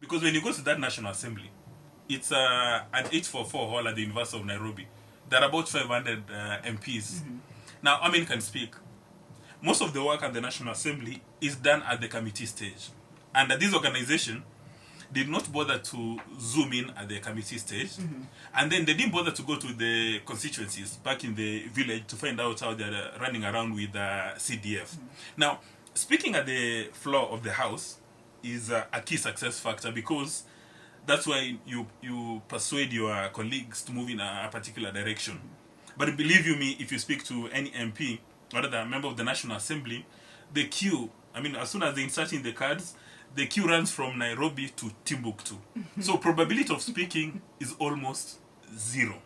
Because when you go to that National Assembly, it's an 844 hall at the University of Nairobi. There are about 500 MPs. Now, how many can speak? Most of the work at the National Assembly is done at the committee stage. And this organization did not bother to zoom in at the committee stage. And then they didn't bother to go to the constituencies back in the village to find out how they're running around with CDF. Now, speaking at the floor of the House is a key success factor, because that's why you persuade your colleagues to move in a particular direction. But believe you me, if you speak to any MP, or rather a member of the National Assembly, the queue, I mean, as soon as they insert in the cards, the queue runs from Nairobi to Timbuktu. So probability of speaking is almost zero.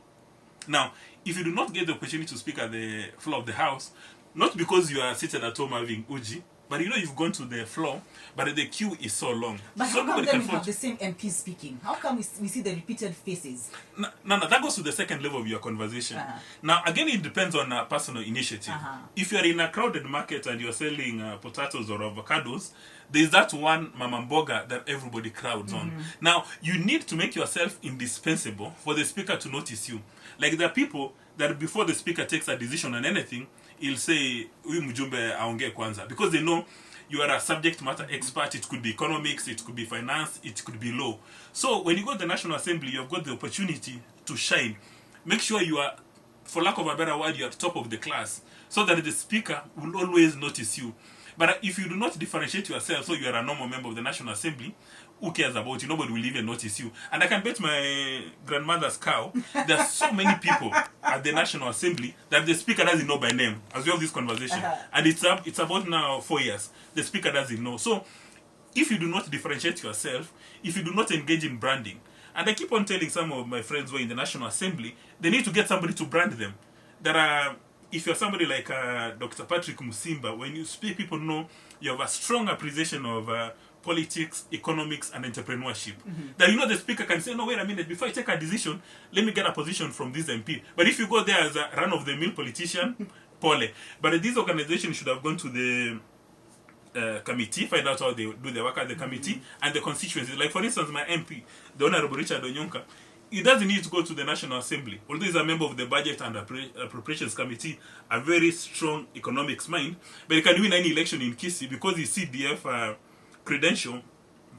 Now, if you do not get the opportunity to speak at the floor of the House, not because you are seated at home having uji, but you've gone to the floor, but the queue is so long. But so how come then we have the same MPs speaking? How come we see the repeated faces? No, that goes to the second level of your conversation. Now, again, it depends on personal initiative. If you're in a crowded market and you're selling potatoes or avocados, there's that one mama mboga that everybody crowds on. Now, you need to make yourself indispensable for the speaker to notice you. Like, there are people that before the speaker takes a decision on anything, he'll say, "Huyu mjumbe aongee kwanza," because they know you are a subject matter expert. It could be economics, it could be finance, it could be law. So when you go to the National Assembly, you've got the opportunity to shine. Make sure you are, for lack of a better word, you are top of the class, so that the speaker will always notice you. But if you do not differentiate yourself, so you are a normal member of the National Assembly, who cares about you? Nobody will even notice you. And I can bet my grandmother's cow, there are so many people at the National Assembly that the speaker doesn't know by name, as we have this conversation. And it's about now 4 years. The speaker doesn't know. So if you do not differentiate yourself, if you do not engage in branding, and I keep on telling some of my friends who are in the National Assembly, they need to get somebody to brand them. There are, if you're somebody like Dr. Patrick Musimba, when you speak, people know you have a strong appreciation of politics, economics, and entrepreneurship. That the speaker can say, "No, wait a minute, before I take a decision, let me get a position from this MP." But if you go there as a run-of-the-mill politician, pole. But this organization should have gone to the committee, find out how they do their work at the committee, and the constituencies. Like, for instance, my MP, the Honorable Richard Onyonka, he doesn't need to go to the National Assembly. Although he's a member of the Budget and Appropriations Committee, a very strong economics mind, but he can win any election in Kisii because his CDF credential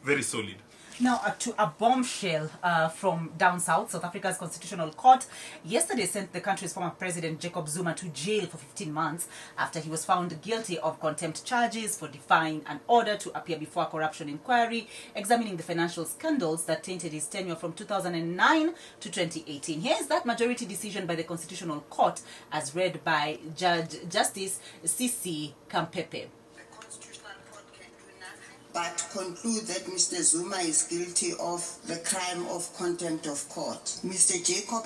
very solid. Now, to a bombshell from down south, South Africa's Constitutional Court yesterday sent the country's former president, Jacob Zuma, to jail for 15 months after he was found guilty of contempt charges for defying an order to appear before a corruption inquiry examining the financial scandals that tainted his tenure from 2009 to 2018. Here's that majority decision by the Constitutional Court as read by Justice C.C. Kampepe. But conclude that Mr. Zuma is guilty of the crime of contempt of court. Mr. Jacob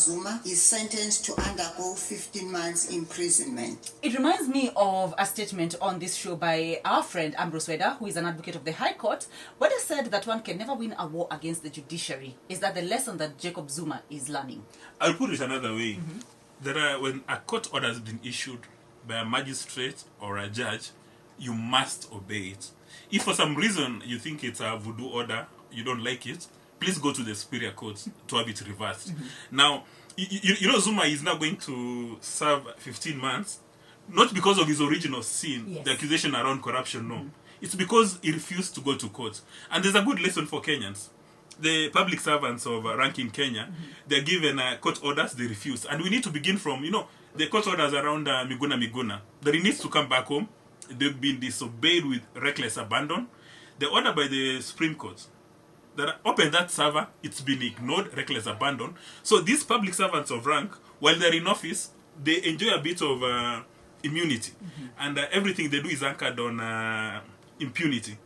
Zuma is sentenced to undergo 15 months imprisonment. It reminds me of a statement on this show by our friend Ambrose Weda, who is an advocate of the High Court. Weda said that one can never win a war against the judiciary. Is that the lesson that Jacob Zuma is learning? I'll put it another way. When a court order has been issued by a magistrate or a judge, you must obey it. If for some reason you think it's a voodoo order, you don't like it, please go to the superior court to have it reversed. Now, Zuma is now going to serve 15 months, not because of his original sin, the accusation around corruption, no. It's because he refused to go to court. And there's a good lesson for Kenyans. The public servants of rank in Kenya, they're given court orders, they refuse. And we need to begin from, the court orders around Miguna, that he needs to come back home. They've been disobeyed with reckless abandon. The order by the Supreme Court that opened that server, it's been ignored, reckless abandon. So these public servants of rank, while they're in office, they enjoy a bit of immunity. And everything they do is anchored on impunity.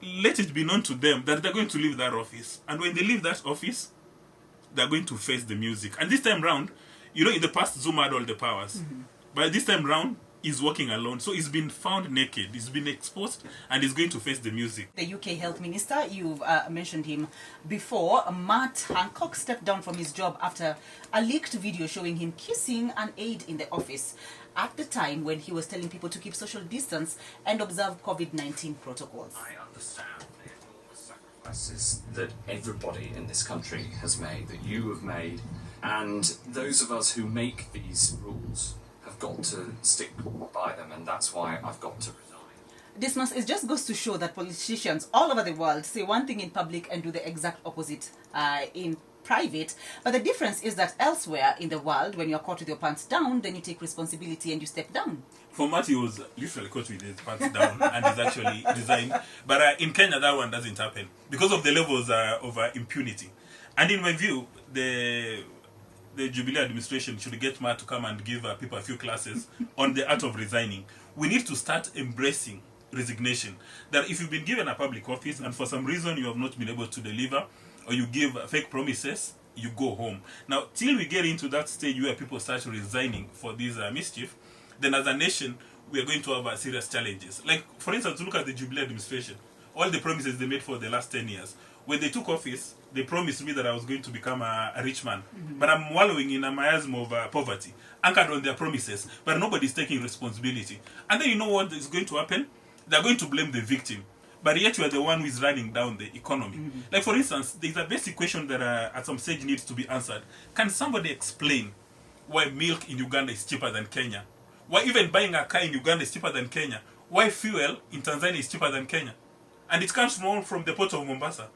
Let it be known to them that they're going to leave that office. And when they leave that office, they're going to face the music. And this time round, in the past, Zuma had all the powers. But this time round, he's walking alone. So he's been found naked. He's been exposed and he's going to face the music. The UK Health Minister, you've mentioned him before, Matt Hancock, stepped down from his job after a leaked video showing him kissing an aide in the office at the time when he was telling people to keep social distance and observe COVID-19 protocols. I understand the enormous sacrifice sacrifices that everybody in this country has made, that you have made, and those of us who make these rules have got to stick by them, and that's why I've got to resign. Dismas, it just goes to show that politicians all over the world say one thing in public and do the exact opposite in private. But the difference is that elsewhere in the world, when you're caught with your pants down, then you take responsibility and you step down. For Matt, he was literally caught with his pants down and he's actually resigned. But in Kenya, that one doesn't happen because of the levels of impunity. And in my view, the Jubilee administration should get Matt to come and give people a few classes on the art of resigning. We need to start embracing resignation. That if you've been given a public office and for some reason you have not been able to deliver, or you give fake promises, you go home. Now, till we get into that stage where people start resigning for this mischief, then as a nation, we are going to have serious challenges. Like, for instance, look at the Jubilee administration. All the promises they made for the last 10 years. When they took office, they promised me that I was going to become a rich man. Mm-hmm. But I'm wallowing in a miasm of poverty, anchored on their promises, but nobody's taking responsibility. And then you know what is going to happen? They're going to blame the victim. But yet you are the one who is running down the economy. Mm-hmm. Like, for instance, there's a basic question that at some stage needs to be answered. Can somebody explain why milk in Uganda is cheaper than Kenya? Why even buying a car in Uganda is cheaper than Kenya? Why fuel in Tanzania is cheaper than Kenya? And it comes from the port of Mombasa.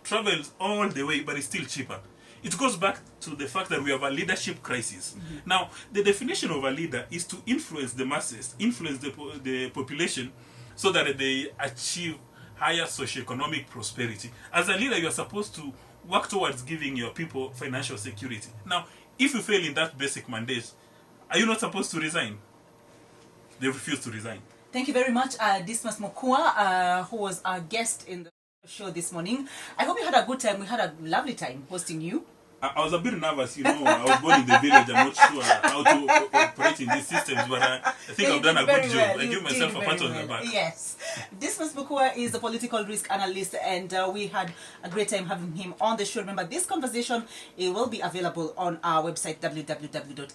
Travels all the way, but it's still cheaper. It goes back to the fact that we have a leadership crisis. Mm-hmm. Now, the definition of a leader is to influence the masses, influence the population, so that they achieve higher socioeconomic prosperity. As a leader, you are supposed to work towards giving your people financial security. Now, if you fail in that basic mandate, are you not supposed to resign? They refuse to resign. Thank you very much, Dismas Mokua, who was our guest in the show this morning. I hope you had a good time. We had a lovely time hosting you. I was a bit nervous, I was born in the village. I'm not sure how to operate in these systems, but I think I've done a good job. Well. I give myself a pat on the back. Yes. Dismas Mokua is a political risk analyst, and we had a great time having him on the show. Remember, this conversation will be available on our website, www.kbc.co.ke.